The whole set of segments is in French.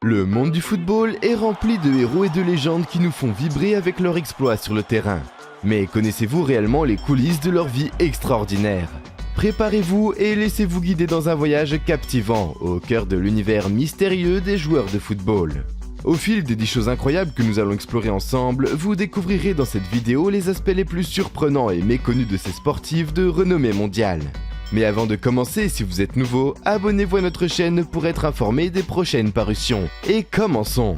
Le monde du football est rempli de héros et de légendes qui nous font vibrer avec leurs exploits sur le terrain. Mais connaissez-vous réellement les coulisses de leur vie extraordinaire ? Préparez-vous et laissez-vous guider dans un voyage captivant au cœur de l'univers mystérieux des joueurs de football. Au fil des 10 choses incroyables que nous allons explorer ensemble, vous découvrirez dans cette vidéo les aspects les plus surprenants et méconnus de ces sportifs de renommée mondiale. Mais avant de commencer, si vous êtes nouveau, abonnez-vous à notre chaîne pour être informé des prochaines parutions. Et commençons!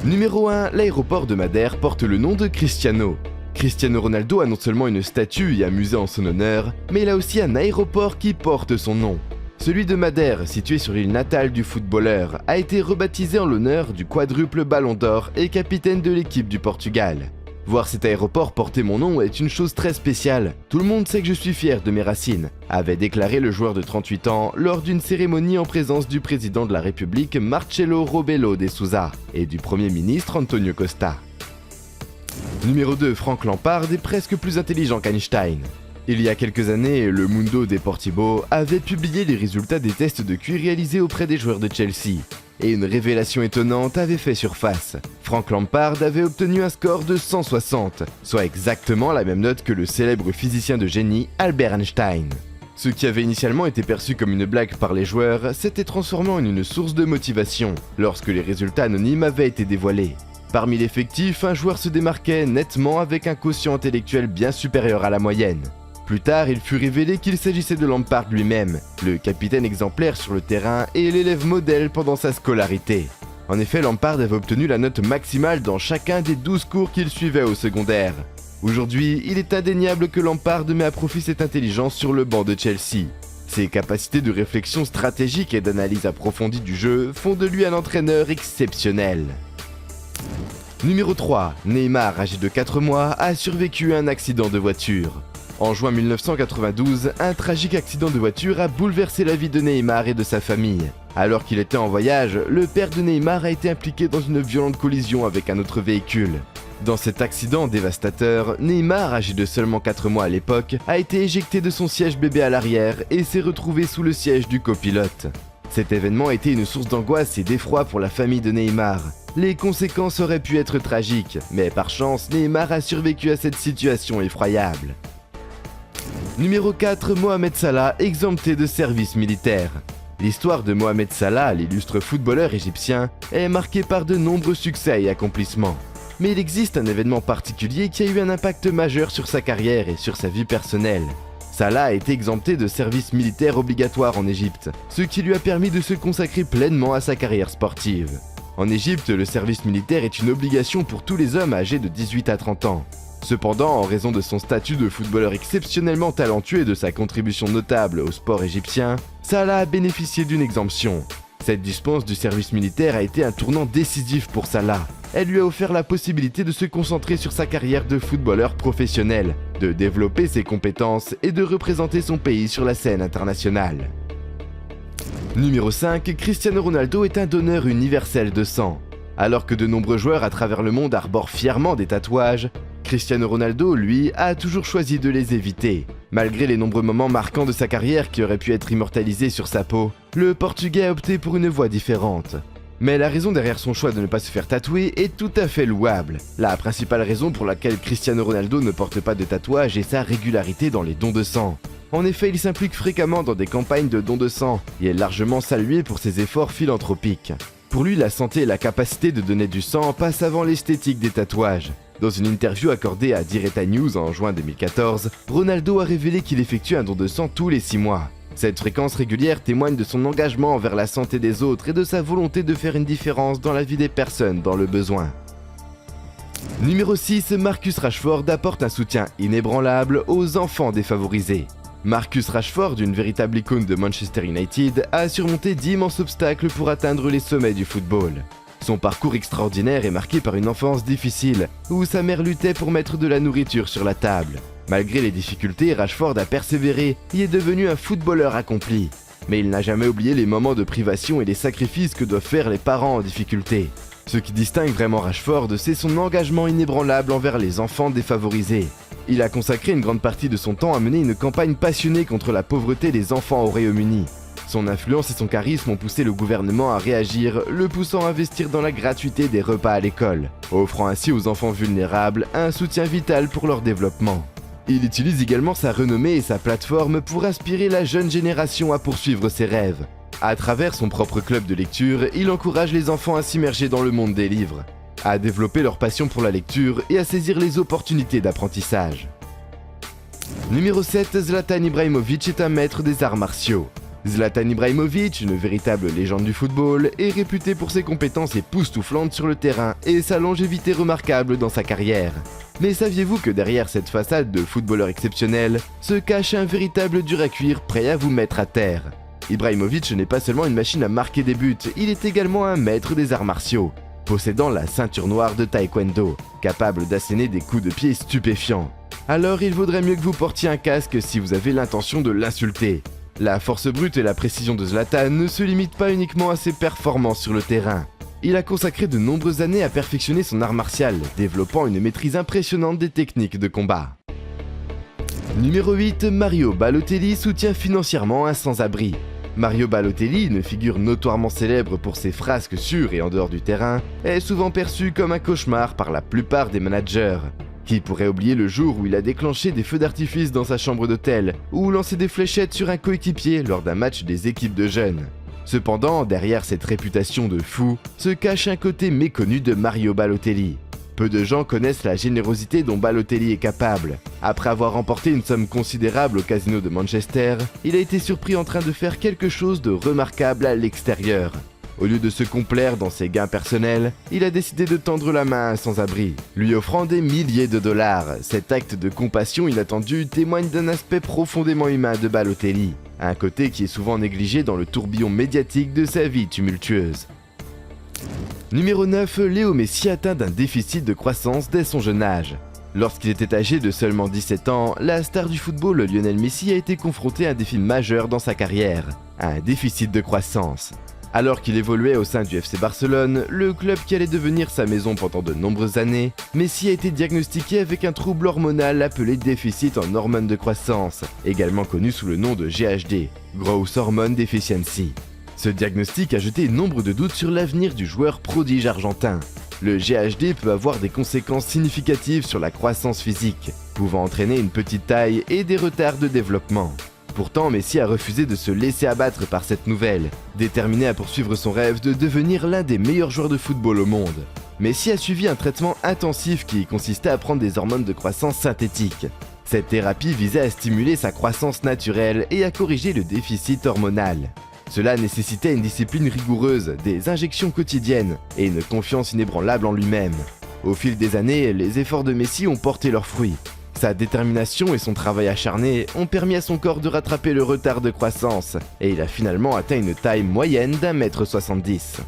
Numéro 1, l'aéroport de Madère porte le nom de Cristiano. Cristiano Ronaldo a non seulement une statue et un musée en son honneur, mais il a aussi un aéroport qui porte son nom. Celui de Madère, situé sur l'île natale du footballeur, a été rebaptisé en l'honneur du quadruple Ballon d'Or et capitaine de l'équipe du Portugal. Voir cet aéroport porter mon nom est une chose très spéciale. Tout le monde sait que je suis fier de mes racines, avait déclaré le joueur de 38 ans lors d'une cérémonie en présence du président de la République Marcelo Rebelo de Sousa et du premier ministre Antonio Costa. Numéro 2, Frank Lampard est presque plus intelligent qu'Einstein. Il y a quelques années, le Mundo Deportivo avait publié les résultats des tests de QI réalisés auprès des joueurs de Chelsea. Et une révélation étonnante avait fait surface. Frank Lampard avait obtenu un score de 160, soit exactement la même note que le célèbre physicien de génie Albert Einstein. Ce qui avait initialement été perçu comme une blague par les joueurs s'était transformé en une source de motivation lorsque les résultats anonymes avaient été dévoilés. Parmi l'effectif, un joueur se démarquait nettement avec un quotient intellectuel bien supérieur à la moyenne. Plus tard, il fut révélé qu'il s'agissait de Lampard lui-même, le capitaine exemplaire sur le terrain et l'élève modèle pendant sa scolarité. En effet, Lampard avait obtenu la note maximale dans chacun des 12 cours qu'il suivait au secondaire. Aujourd'hui, il est indéniable que Lampard met à profit cette intelligence sur le banc de Chelsea. Ses capacités de réflexion stratégique et d'analyse approfondie du jeu font de lui un entraîneur exceptionnel. Numéro 3, Neymar, âgé de 4 mois, a survécu à un accident de voiture. En juin 1992, un tragique accident de voiture a bouleversé la vie de Neymar et de sa famille. Alors qu'il était en voyage, le père de Neymar a été impliqué dans une violente collision avec un autre véhicule. Dans cet accident dévastateur, Neymar, âgé de seulement 4 mois à l'époque, a été éjecté de son siège bébé à l'arrière et s'est retrouvé sous le siège du copilote. Cet événement a été une source d'angoisse et d'effroi pour la famille de Neymar. Les conséquences auraient pu être tragiques, mais par chance, Neymar a survécu à cette situation effroyable. Numéro 4, Mohamed Salah, exempté de service militaire. L'histoire de Mohamed Salah, l'illustre footballeur égyptien, est marquée par de nombreux succès et accomplissements. Mais il existe un événement particulier qui a eu un impact majeur sur sa carrière et sur sa vie personnelle. Salah a été exempté de service militaire obligatoire en Égypte, ce qui lui a permis de se consacrer pleinement à sa carrière sportive. En Égypte, le service militaire est une obligation pour tous les hommes âgés de 18 à 30 ans. Cependant, en raison de son statut de footballeur exceptionnellement talentueux et de sa contribution notable au sport égyptien, Salah a bénéficié d'une exemption. Cette dispense du service militaire a été un tournant décisif pour Salah. Elle lui a offert la possibilité de se concentrer sur sa carrière de footballeur professionnel, de développer ses compétences et de représenter son pays sur la scène internationale. Numéro 5, Cristiano Ronaldo est un donneur universel de sang. Alors que de nombreux joueurs à travers le monde arborent fièrement des tatouages, Cristiano Ronaldo, lui, a toujours choisi de les éviter. Malgré les nombreux moments marquants de sa carrière qui auraient pu être immortalisés sur sa peau, le Portugais a opté pour une voie différente. Mais la raison derrière son choix de ne pas se faire tatouer est tout à fait louable. La principale raison pour laquelle Cristiano Ronaldo ne porte pas de tatouage est sa régularité dans les dons de sang. En effet, il s'implique fréquemment dans des campagnes de dons de sang et est largement salué pour ses efforts philanthropiques. Pour lui, la santé et la capacité de donner du sang passent avant l'esthétique des tatouages. Dans une interview accordée à Direta News en juin 2014, Ronaldo a révélé qu'il effectue un don de sang tous les 6 mois. Cette fréquence régulière témoigne de son engagement envers la santé des autres et de sa volonté de faire une différence dans la vie des personnes dans le besoin. Numéro 6, Marcus Rashford apporte un soutien inébranlable aux enfants défavorisés. Marcus Rashford, une véritable icône de Manchester United, a surmonté d'immenses obstacles pour atteindre les sommets du football. Son parcours extraordinaire est marqué par une enfance difficile, où sa mère luttait pour mettre de la nourriture sur la table. Malgré les difficultés, Rashford a persévéré et est devenu un footballeur accompli. Mais il n'a jamais oublié les moments de privation et les sacrifices que doivent faire les parents en difficulté. Ce qui distingue vraiment Rashford, c'est son engagement inébranlable envers les enfants défavorisés. Il a consacré une grande partie de son temps à mener une campagne passionnée contre la pauvreté des enfants au Royaume-Uni. Son influence et son charisme ont poussé le gouvernement à réagir, le poussant à investir dans la gratuité des repas à l'école, offrant ainsi aux enfants vulnérables un soutien vital pour leur développement. Il utilise également sa renommée et sa plateforme pour inspirer la jeune génération à poursuivre ses rêves. À travers son propre club de lecture, il encourage les enfants à s'immerger dans le monde des livres, à développer leur passion pour la lecture et à saisir les opportunités d'apprentissage. Numéro 7, Zlatan Ibrahimović est un maître des arts martiaux. Zlatan Ibrahimović, une véritable légende du football, est réputé pour ses compétences époustouflantes sur le terrain et sa longévité remarquable dans sa carrière. Mais saviez-vous que derrière cette façade de footballeur exceptionnel se cache un véritable dur à cuire prêt à vous mettre à terre? Ibrahimović n'est pas seulement une machine à marquer des buts, il est également un maître des arts martiaux, possédant la ceinture noire de taekwondo, capable d'asséner des coups de pied stupéfiants. Alors il vaudrait mieux que vous portiez un casque si vous avez l'intention de l'insulter. La force brute et la précision de Zlatan ne se limitent pas uniquement à ses performances sur le terrain. Il a consacré de nombreuses années à perfectionner son art martial, développant une maîtrise impressionnante des techniques de combat. Numéro 8, Mario Balotelli soutient financièrement un sans-abri. Mario Balotelli, une figure notoirement célèbre pour ses frasques sur et en dehors du terrain, est souvent perçu comme un cauchemar par la plupart des managers. Qui pourrait oublier le jour où il a déclenché des feux d'artifice dans sa chambre d'hôtel, ou lancé des fléchettes sur un coéquipier lors d'un match des équipes de jeunes. Cependant, derrière cette réputation de fou, se cache un côté méconnu de Mario Balotelli. Peu de gens connaissent la générosité dont Balotelli est capable. Après avoir remporté une somme considérable au casino de Manchester, il a été surpris en train de faire quelque chose de remarquable à l'extérieur. Au lieu de se complaire dans ses gains personnels, il a décidé de tendre la main à un sans-abri, lui offrant des milliers de dollars. Cet acte de compassion inattendu témoigne d'un aspect profondément humain de Balotelli, un côté qui est souvent négligé dans le tourbillon médiatique de sa vie tumultueuse. Numéro 9, Léo Messi atteint d'un déficit de croissance dès son jeune âge. Lorsqu'il était âgé de seulement 17 ans, la star du football Lionel Messi a été confronté à un défi majeur dans sa carrière, un déficit de croissance. Alors qu'il évoluait au sein du FC Barcelone, le club qui allait devenir sa maison pendant de nombreuses années, Messi a été diagnostiqué avec un trouble hormonal appelé déficit en hormones de croissance, également connu sous le nom de GHD, Growth Hormone Deficiency. Ce diagnostic a jeté nombre de doutes sur l'avenir du joueur prodige argentin. Le GHD peut avoir des conséquences significatives sur la croissance physique, pouvant entraîner une petite taille et des retards de développement. Pourtant, Messi a refusé de se laisser abattre par cette nouvelle, déterminé à poursuivre son rêve de devenir l'un des meilleurs joueurs de football au monde. Messi a suivi un traitement intensif qui consistait à prendre des hormones de croissance synthétiques. Cette thérapie visait à stimuler sa croissance naturelle et à corriger le déficit hormonal. Cela nécessitait une discipline rigoureuse, des injections quotidiennes et une confiance inébranlable en lui-même. Au fil des années, les efforts de Messi ont porté leurs fruits. Sa détermination et son travail acharné ont permis à son corps de rattraper le retard de croissance, et il a finalement atteint une taille moyenne d'1m70.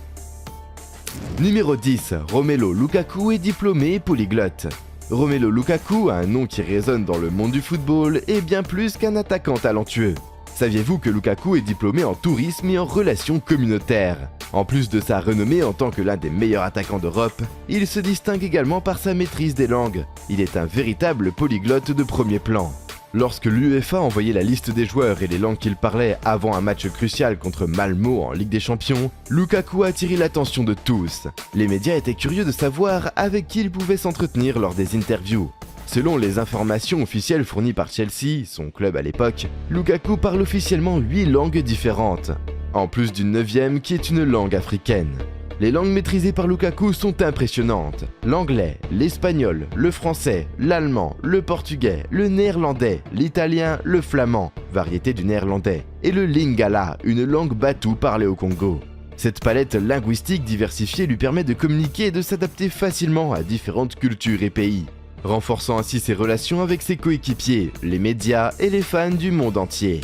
Numéro 10, Romelu Lukaku est diplômé et polyglotte. Romelu Lukaku, un nom qui résonne dans le monde du football, est bien plus qu'un attaquant talentueux. Saviez-vous que Lukaku est diplômé en tourisme et en relations communautaires? En plus de sa renommée en tant que l'un des meilleurs attaquants d'Europe, il se distingue également par sa maîtrise des langues. Il est un véritable polyglotte de premier plan. Lorsque l'UEFA envoyait la liste des joueurs et les langues qu'ils parlaient avant un match crucial contre Malmo en Ligue des Champions, Lukaku a attiré l'attention de tous. Les médias étaient curieux de savoir avec qui il pouvait s'entretenir lors des interviews. Selon les informations officielles fournies par Chelsea, son club à l'époque, Lukaku parle officiellement 8 langues différentes, en plus d'une 9e qui est une langue africaine. Les langues maîtrisées par Lukaku sont impressionnantes. L'anglais, l'espagnol, le français, l'allemand, le portugais, le néerlandais, l'italien, le flamand, variété du néerlandais, et le lingala, une langue bantoue parlée au Congo. Cette palette linguistique diversifiée lui permet de communiquer et de s'adapter facilement à différentes cultures et pays, renforçant ainsi ses relations avec ses coéquipiers, les médias et les fans du monde entier.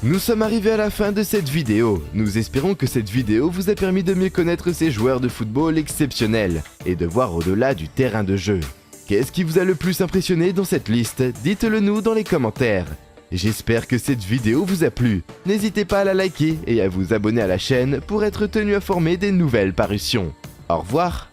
Nous sommes arrivés à la fin de cette vidéo. Nous espérons que cette vidéo vous a permis de mieux connaître ces joueurs de football exceptionnels et de voir au-delà du terrain de jeu. Qu'est-ce qui vous a le plus impressionné dans cette liste? Dites-le nous dans les commentaires. J'espère que cette vidéo vous a plu. N'hésitez pas à la liker et à vous abonner à la chaîne pour être tenu informé des nouvelles parutions. Au revoir.